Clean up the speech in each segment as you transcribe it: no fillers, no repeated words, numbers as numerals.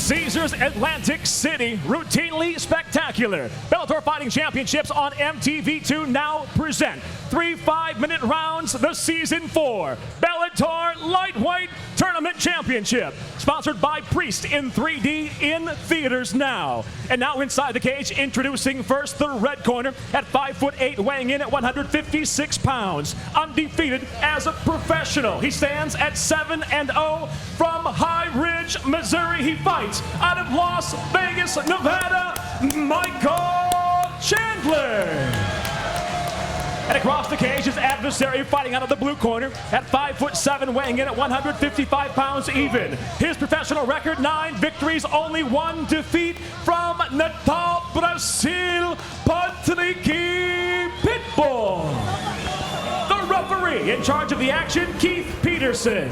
Caesars Atlantic City, routinely spectacular. Bellator Fighting Championships on MTV2 now present 3 5-minute rounds, the Season 4 Bellator Lightweight Tournament Championship. Sponsored by Priest in 3D in theaters now. And now inside the cage, introducing first the red corner at 5'8", weighing in at 156 pounds. Undefeated as a professional. He stands at 7-0 from High Ridge, Missouri. He fights out of Las Vegas, Nevada, Michael Chandler. And across the cage, his adversary fighting out of the blue corner at 5'7", weighing in at 155 pounds even. His professional record, 9 victories, only 1 defeat from Natal, Brazil, Patricky, Pitbull. The referee in charge of the action, Keith Peterson.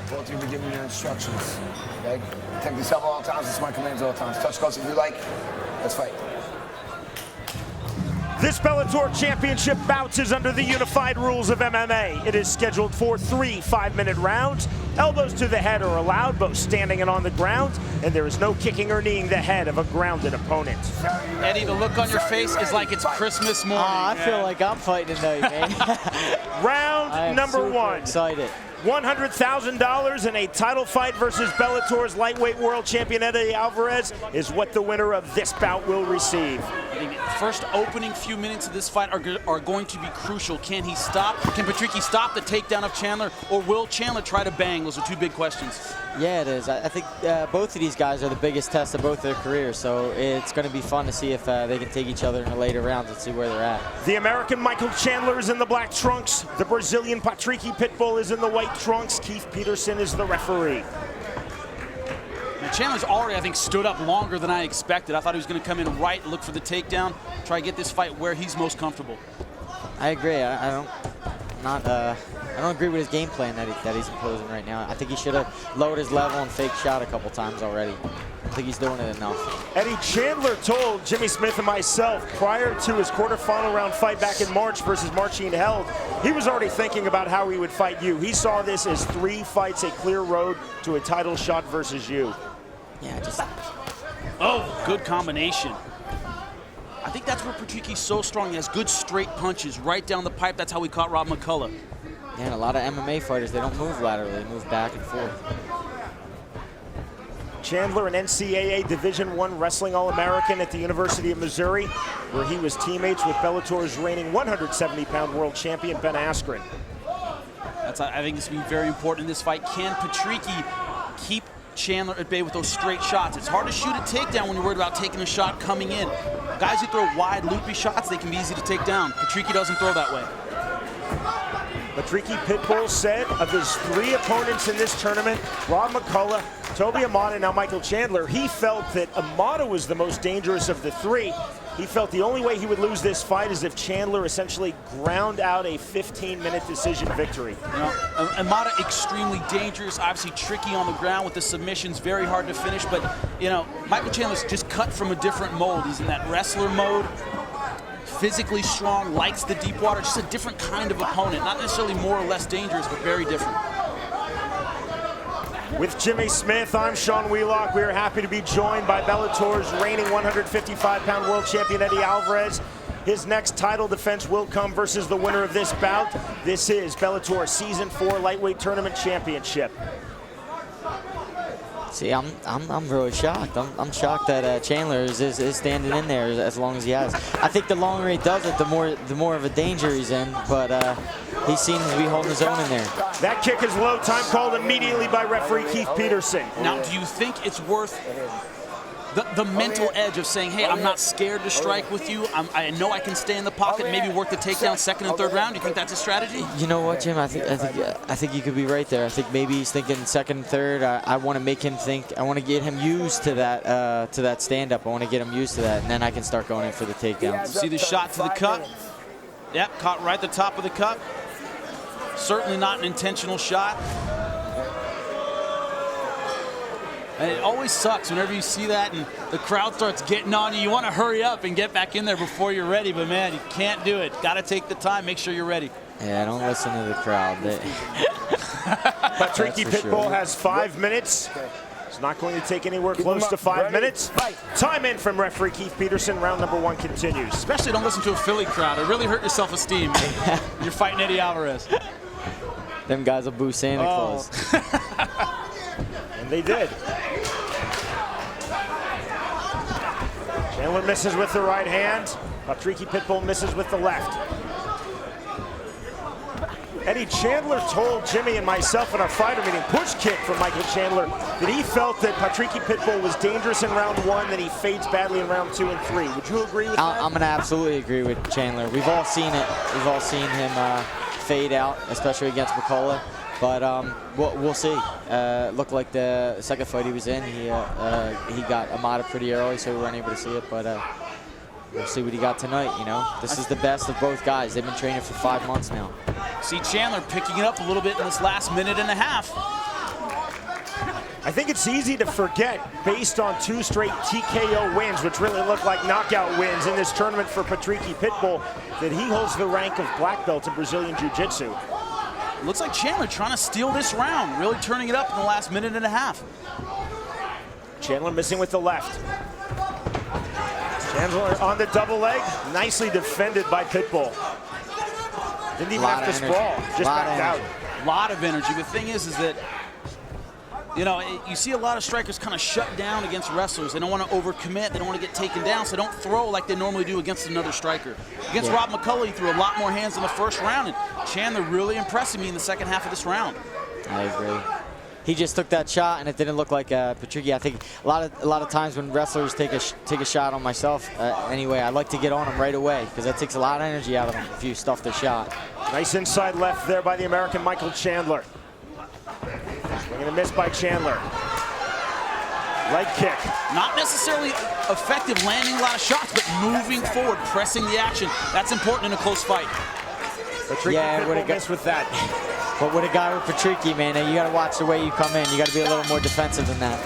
Both of you be giving me your instructions, okay? Take this up all times, it's my commands all times. Touch gloves if you like, let's fight. This Bellator Championship bout is under the unified rules of MMA. It is scheduled for 3 5-minute rounds. Elbows to the head are allowed, both standing and on the ground, and there is no kicking or kneeing the head of a grounded opponent. Eddie, the look on your face is like it's Christmas morning. I feel like I'm fighting tonight, man. Round number 1. Excited. $100,000 in a title fight versus Bellator's lightweight world champion Eddie Alvarez is what the winner of this bout will receive. I think the first opening few minutes of this fight are going to be crucial. Can he stop? Can Patricky stop the takedown of Chandler, or will Chandler try to bang? Those are 2 big questions. Yeah, it is. I think both of these guys are the biggest test of both their careers, so it's going to be fun to see if they can take each other in the later rounds and see where they're at. The American Michael Chandler is in the black trunks. The Brazilian Patricky Pitbull is in the white trunks. Keith Peterson is the referee. Now, Chandler's already, I think, stood up longer than I expected. I thought he was going to come in right, look for the takedown, try to get this fight where he's most comfortable. I agree. I don't agree with his game plan that he's imposing right now. I think he should have lowered his level and fake shot a couple times already. I think he's doing it enough. Eddie, Chandler told Jimmy Smith and myself prior to his quarterfinal round fight back in March versus Marcin Held, he was already thinking about how he would fight you. He saw this as 3 fights, a clear road to a title shot versus you. Yeah, just... Oh, good combination. I think that's where Patricky's so strong. He has good straight punches right down the pipe. That's how we caught Rob McCullough. Yeah, and a lot of MMA fighters, they don't move laterally, they move back and forth. Chandler, an NCAA Division I Wrestling All-American at the University of Missouri, where he was teammates with Bellator's reigning 170-pound world champion, Ben Askren. I think this will be very important in this fight. Can Patricky keep Chandler at bay with those straight shots? It's hard to shoot a takedown when you're worried about taking a shot coming in. Guys who throw wide, loopy shots, they can be easy to take down. Patricky doesn't throw that way. Patricky Pitbull said of his 3 opponents in this tournament, Rob McCullough, Toby Amata, and now Michael Chandler, he felt that Amata was the most dangerous of the 3. He felt the only way he would lose this fight is if Chandler essentially ground out a 15-minute decision victory. You know, Amata extremely dangerous, obviously tricky on the ground with the submissions, very hard to finish, but you know, Michael Chandler's just cut from a different mold. He's in that wrestler mode, physically strong, likes the deep water, just a different kind of opponent, not necessarily more or less dangerous, but very different. With Jimmy Smith, I'm Sean Wheelock. We are happy to be joined by Bellator's reigning 155-pound world champion, Eddie Alvarez. His next title defense will come versus the winner of this bout. This is Bellator Season 4 Lightweight Tournament Championship. See, I'm really shocked. I'm shocked that Chandler is standing in there as long as he has. I think the longer he does it, the more of a danger he's in. But he seems to be holding his own in there. That kick is low. Time called immediately by referee Keith Peterson. Now, do you think it's worth the mental edge of saying, hey, I'm not scared to strike with you. I know I can stay in the pocket, maybe work the takedown 2nd and 3rd round. Do you think that's a strategy? You know what, Jim? I think you could be right there. I think maybe he's thinking 2nd and 3rd. I want to make him think. I want to get him used to that stand-up. I want to get him used to that, and then I can start going in for the takedown. See the shot to the cup? Yep, caught right at the top of the cup. Certainly not an intentional shot. And it always sucks whenever you see that and the crowd starts getting on you. You want to hurry up and get back in there before you're ready, but man, you can't do it. Got to take the time, make sure you're ready. Yeah, don't listen to the crowd. Patricky That's for Pitbull sure. has 5 minutes. It's not going to take anywhere close to 5 minutes. Time in from referee Keith Peterson. Round number 1 continues. Especially don't listen to a Philly crowd. It really hurt your self-esteem. You're fighting Eddie Alvarez. Them guys will boo Santa Claus. And they did. Chandler misses with the right hand. Patricky Pitbull misses with the left. Eddie, Chandler told Jimmy and myself in our fighter meeting, push kick from Michael Chandler, that he felt that Patricky Pitbull was dangerous in round 1, that he fades badly in round 2 and 3. Would you agree with that? I'm going to absolutely agree with Chandler. We've all seen it. We've all seen him fade out, especially against McCullough. But we'll see. Looked like the second fight he was in, he got Amada pretty early, so we weren't able to see it. But we'll see what he got tonight, you know. This is the best of both guys. They've been training for 5 months now. See Chandler picking it up a little bit in this last minute and a half. I think it's easy to forget, based on 2 straight TKO wins, which really look like knockout wins in this tournament for Patricky Pitbull, that he holds the rank of black belt in Brazilian Jiu-Jitsu. Looks like Chandler trying to steal this round, really turning it up in the last minute and a half. Chandler missing with the left. Chandler on the double leg, nicely defended by Pitbull. Didn't even have to sprawl, just backed out. A lot of energy. The thing is that, you know, you see a lot of strikers kind of shut down against wrestlers. They don't want to overcommit. They don't want to get taken down, so they don't throw like they normally do against another striker. Against Rob McCullough, he threw a lot more hands in the first round, and Chandler really impressing me in the second half of this round. I agree. He just took that shot, and it didn't look like Patricky. I think a lot of times when wrestlers take a shot on myself, anyway, I like to get on them right away because that takes a lot of energy out of them if you stuff the shot. Nice inside left there by the American Michael Chandler. Swinging a miss by Chandler. Leg kick. Not necessarily effective landing a lot of shots, but moving forward, pressing the action. That's important in a close fight. Patricky Pitbull missed with that. But with a guy with Patricky, man, you got to watch the way you come in. You got to be a little more defensive than that.